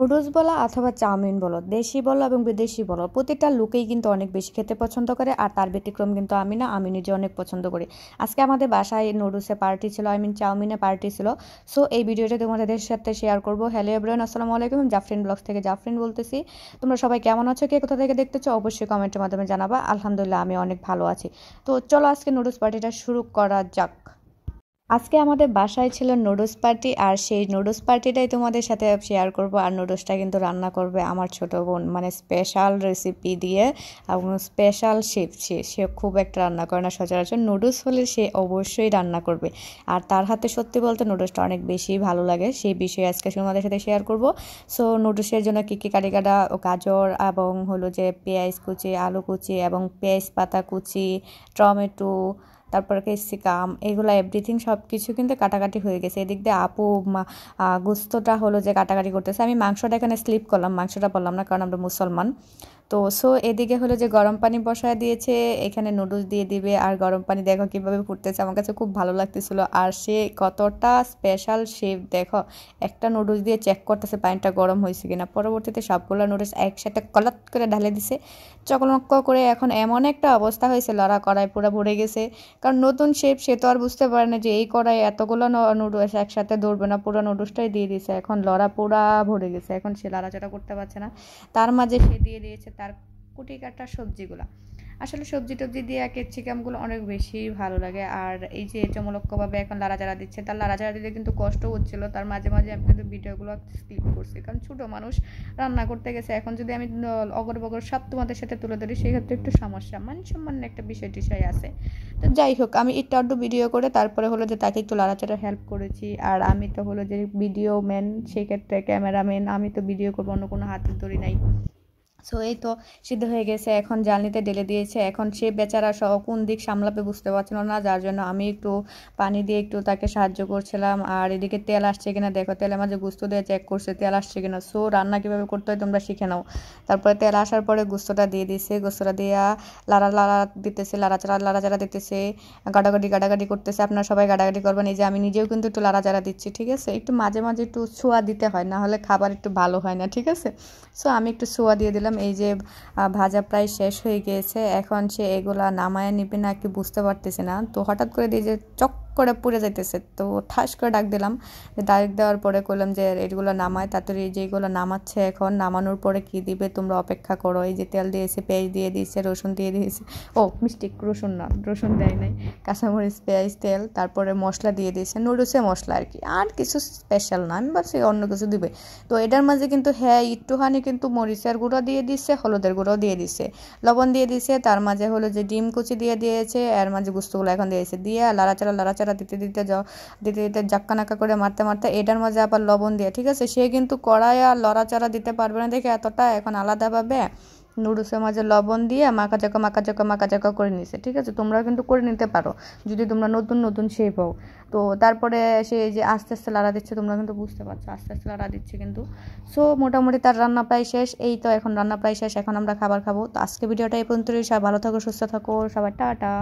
Noodles বলো অথবা chowmein বলো, দেশি বলো এবং বিদেশি বলো, প্রতিটা লোকেই কিন্তু অনেক বেশি খেতে পছন্দ করে। আর তার ব্যতিক্রম কিন্তু আমি না, আমি নিজে অনেক পছন্দ করি। আজকে আমাদের বাসায় নুডলসে পার্টি ছিল, চাউমিনে পার্টি ছিল। সো এই ভিডিওটা তোমাদের সাথে শেয়ার করবো। হ্যালো এভরিওয়ান, আসসালামু আলাইকুম। আমি জাফরিন ব্লগস থেকে জাফরিন বলতেছি। তোমরা সবাই কেমন আছো, কে কোথা থেকে দেখতেছো অবশ্যই কমেন্টের মাধ্যমে জানাবা। আলহামদুলিল্লাহ আমি অনেক ভালো আছি। তো চলো আজকে নুডলস পার্টিটা শুরু করা যাক। আজকে আমাদের বাসায় ছিল নুডলস পার্টি, আর সেই নুডলস পার্টিটাই তোমাদের সাথে শেয়ার করব। আর নুডলসটা কিন্তু রান্না করবে আমার ছোট বোন, মানে স্পেশাল রেসিপি দিয়ে এবং স্পেশাল শেফ। সে খুব একটা রান্না করে না সচরাচর, নুডলস হলে সে অবশ্যই রান্না করবে। আর তার হাতে সত্যি বলতে নুডলসটা অনেক বেশি ভালো লাগে, সেই বিষয়ে আজকে তোমাদের সাথে শেয়ার করব। সো নুডলসের জন্য কী কী কাটি কাটা, গাজর এবং হলো যে পেঁয়াজ কুচি, আলু কুচি এবং পেঁয়াজ পাতা কুচি, টমেটো, তারপর ক্যাপসিকাম, এগুলো এভরিথিং সব কিছু কিন্তু কাটাকাটি হয়ে গেছে। এদিক দিয়ে আপু গোস্তটা হলো যে কাটাকাটি করতেছে। আমি মাংসটা এখানে স্লিপ করলাম, মাংসটা বললাম না কারণ আমরা মুসলমান। তো সো এদিকে হলো যে গরম পানি বসায় দিয়েছে, এখানে নুডলস দিয়ে দিবে। আর গরম পানি দেখো কীভাবে ফুটতেছে, আমার কাছে খুব ভালো লাগতেছিল। আর সে কতটা স্পেশাল শেফ দেখো, একটা নুডলস দিয়ে চেক করতেছে পানিটা গরম হয়েছে কিনা। পরবর্তীতে সবগুলো নুডলস একসাথে কলাত করে ঢালে দিছে চকলক্ক করে। এখন এমন একটা অবস্থা হয়েছে, লড়া কড়াই পুরো ভরে গেছে। কারণ নতুন শেফ, সে তো আর বুঝতে পারে না যে এই কড়াই এতগুলো নুডলস একসাথে ধরবে না, পুরো নুডলসটাই দিয়ে দিয়েছে। এখন লড়া পোড়া ভরে গেছে, এখন সে লাড়াচাড়া করতে পারছে না। তার মাঝে সে দিয়ে দিয়েছে তার কুটি কাটা সবজিগুলা। আসলে সবজি টবজি দিয়ে ক্যাপসিকামগুলো অনেক বেশি ভালো লাগে। আর এই যে চমলক্কভাবে এখন লাড়াচাড়া দিচ্ছে, তার লাড়াচাড়া দিতে কিন্তু কষ্ট হচ্ছিল। তার মাঝে মাঝে আমি কিন্তু ভিডিওগুলো স্কিপ করছি, কারণ ছোটো মানুষ রান্না করতে গেছে। এখন যদি আমি অগর বগর সব তোমাদের সাথে তুলে ধরি সেক্ষেত্রে একটু সমস্যা, মান সম্মান একটা বিষয় আছে। তো যাই হোক, আমি একটু আধটু ভিডিও করে তারপরে হলো যে তাকে একটু লাড়াচাড়া হেল্প করেছি। আর আমি তো হলো যে ভিডিও ম্যান, সেক্ষেত্রে ক্যামেরাম্যান, আমি তো ভিডিও করবো, অন্য কোনো হাতের ধরি নাই। সো এই তো সিদ্ধ হয়ে গেছে, এখন জালনিতে ঢেলে দিয়েছে। এখন সে বেচারা সহ কোন দিক সামলাবে বুঝতে পারছিল না, যার জন্য আমি একটু পানি দিয়ে একটু তাকে সাহায্য করছিলাম। আর এদিকে তেল আসছে কিনা দেখো, তেলের মাঝে গুস্ত দিয়ে চেক করছে তেল আসছে কিনা। সো রান্না কীভাবে করতে হয় তোমরা শিখে নাও। তারপরে তেল আসার পরে গুস্তটা দিয়ে দিছে, গুস্তটা দিয়ে লাড়া দিতেছে, লাড়াচাড়া দিতেছে, গাডাগাডি করতেছে। আপনারা সবাই গাডাগাডি করবেন। এই যে আমি নিজেও কিন্তু একটু লাড়াচাড়া দিচ্ছি, ঠিক আছে। একটু মাঝে মাঝে একটু ছোঁয়া দিতে হয়, না হলে খাবার একটু ভালো হয় না, ঠিক আছে। সো আমি একটু ছোঁয়া দিয়ে দিলাম। এই যে ভাজা প্রায় শেষ হয়ে গিয়েছে, এখন সে এগুলা নামায় নিবে না কি বুঝতে পারতেছে না। তো হঠাৎ করে দিয়ে যে চক করে পুড়ে যাইতেছে, তো ঠাস করে ডাক দিলাম। ডাক দেওয়ার পরে করলাম যে এগুলো নামায় তাড়াতাড়ি। যেগুলো নামাচ্ছে, এখন নামানোর পরে কি দিবে তোমরা অপেক্ষা করো। এই যে তেল দিয়েছে, পেঁয়াজ দিয়ে দিয়েছে, রসুন দিয়ে দিয়েছে। ও মিস্টেক, রসুন না, রসুন দেয় নাই, কাঁচামরিচ, পেঁয়াজ, তেল, তারপরে মশলা দিয়ে দিয়েছে, নুডলসে মশলা আর কি, আর কিছু স্পেশাল না। আমি ভাবছি অন্য কিছু দিবে। তো এটার মাঝে কিন্তু হ্যাঁ একটুখানি কিন্তু মরিচের গুঁড়ো দিয়ে দিচ্ছে, হলুদের গুঁড়ো দিয়ে দিচ্ছে, লবণ দিয়ে দিচ্ছে। তার মাঝে হলো যে ডিম কুচি দিয়ে দিয়েছে, এর মাঝে গুস্তগুলো এখন দিয়েছে, দিয়ে লাড়াচাড়া দিতে দিতে জাক্কা নাক্কা করে মারতে মারতে এটার মাঝে আবার লবণ দিয়ে, ঠিক আছে। সে কিন্তু কড়াই আর লড়াচাড়া দিতে পারবে না দেখে এতটা এখন আলাদাভাবে নুডলসের মাঝে লবণ দিয়ে মাখা করে নিছে, ঠিক আছে। তোমরাও কিন্তু করে নিতে পারো যদি তোমরা নতুন শেফ হও। তো তারপরে সে যে আস্তে আস্তে লাড়া দিচ্ছে, তোমরা কিন্তু বুঝতে পারছো আস্তে আস্তে লাড়া দিচ্ছে কিন্তু। সো মোটামুটি তার রান্না প্রায় শেষ। এই তো এখন রান্না প্রায় শেষ, এখন আমরা খাবার খাবো। তো আজকে ভিডিওটা এই পর্যন্তই। সবাই ভালো থাকো, সুস্থ থাকো, সবাই টাটা।